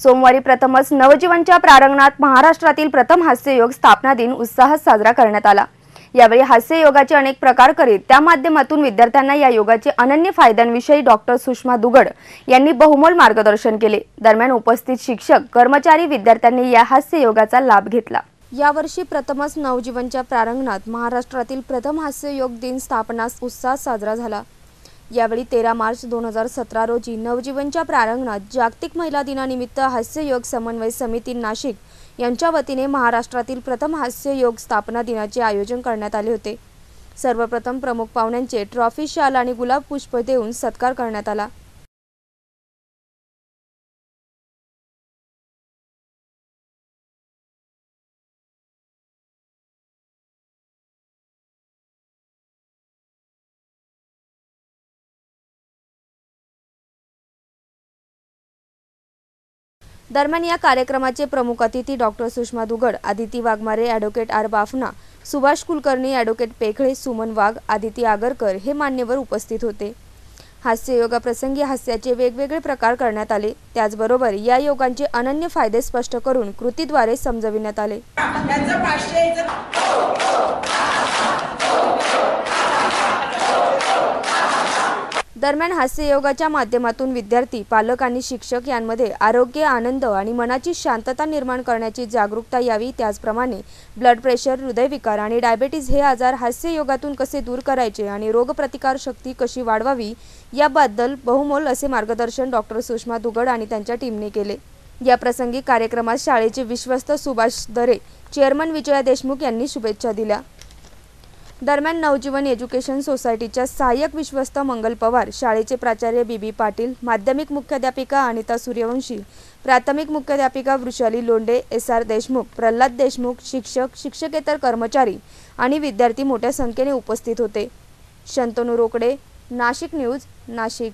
सोमवारी प्रथमच नवजीवनच्या प्रांगणात महाराष्ट्रातील प्रथम हास्ययोग स्थापना दिन उत्साहात साजरा करण्यात आला। यावेळी हास्ययोगाचे अनेक प्रकार करीत त्या माध्यमातून विद्यार्थ्यांना या योगाचे अनन्य फायद्यांविषयी डॉक्टर सुषमा दुगड यांनी बहुमोल मार्गदर्शन केले। दरम्यान उपस्थित शिक्षक, कर्मचारी, विद्यार्थ्यांनी या हास्ययोगाचा लाभ घेतला। यावर्षी प्रथमच नवजीवनच्या प्रांगणात महाराष्ट्रातील प्रथम हास्ययोग दिन स्थापना उत्साहात साजरा झाला। यावेळी 13 मार्च 2017 रोजी नवजीवनच्या प्रांगणात जागतिक महिला दिनानिमित्त हास्ययोग समन्वय समिती नाशिक यांच्या वतीने महाराष्ट्रातील प्रथम हास्ययोग स्थापना दिनाचे आयोजन करण्यात आले होते। सर्वप्रथम प्रमुख पाहुण्यांचे ट्रॉफी, शाल आणि गुलाब पुष्प देऊन सत्कार करण्यात आला। दरम्यान या कार्यक्रमाचे प्रमुख अतिथी doctor Sushma Dugad, Aditi Waghmare, advocate R Bafna, Subhash Kulkarni, advocate Pekhale, Suman Wagh, Aditi Agarkar हे मान्यवर उपस्थित होते। हास्ययोगाप्रसंगी हास्याचे वेगवेगळे प्रकार करण्यात आले। त्याचबरोबर या योगांचे अनन्य फायदे स्पष्ट करून कृतीद्वारे समजविण्यात आले। दरम्यान हास्ययोगाच्या माध्यमातून विद्यार्थी, पालक आणि शिक्षक यांमध्ये आरोग्य, आनंद आणि मनाची शांतता निर्माण करण्याची जागरूकता यावी। त्याचप्रमाणे ब्लड प्रेशर, हृदयविकार आणि डायबिटीज हे आजार हास्ययोगातून कसे दूर करायचे आणि रोगप्रतिकार शक्ती कशी वाढवावी याबद्दल बहुमोल असे मार्गदर्शन डॉक्टर सुषमा दुगड आणि त्यांच्या टीमने केले। या प्रसंगी कार्यक्रमात शाळेचे विश्वस्त सुभाष दरे, चेअरमन विजया देशमुख यांनी शुभेच्छा दिल्या। दरम्यान नवजीवन एज्युकेशन सोसायटीच्या सहाय्यक विश्वस्त मंगल पवार, शाळेचे प्राचार्य बीबी पाटील, माध्यमिक मुख्याध्यापिका अनिता सूर्यवंशी, प्राथमिक मुख्याध्यापिका वृषाली लोंढे, SR देशमुख, प्रल्हाद देशमुख, शिक्षक, शिक्षकेतर कर्मचारी आणि विद्यार्थी मोठ्या संख्येने उपस्थित होते। शंतनू रोकडे, नाशिक न्यूज, नाशिक।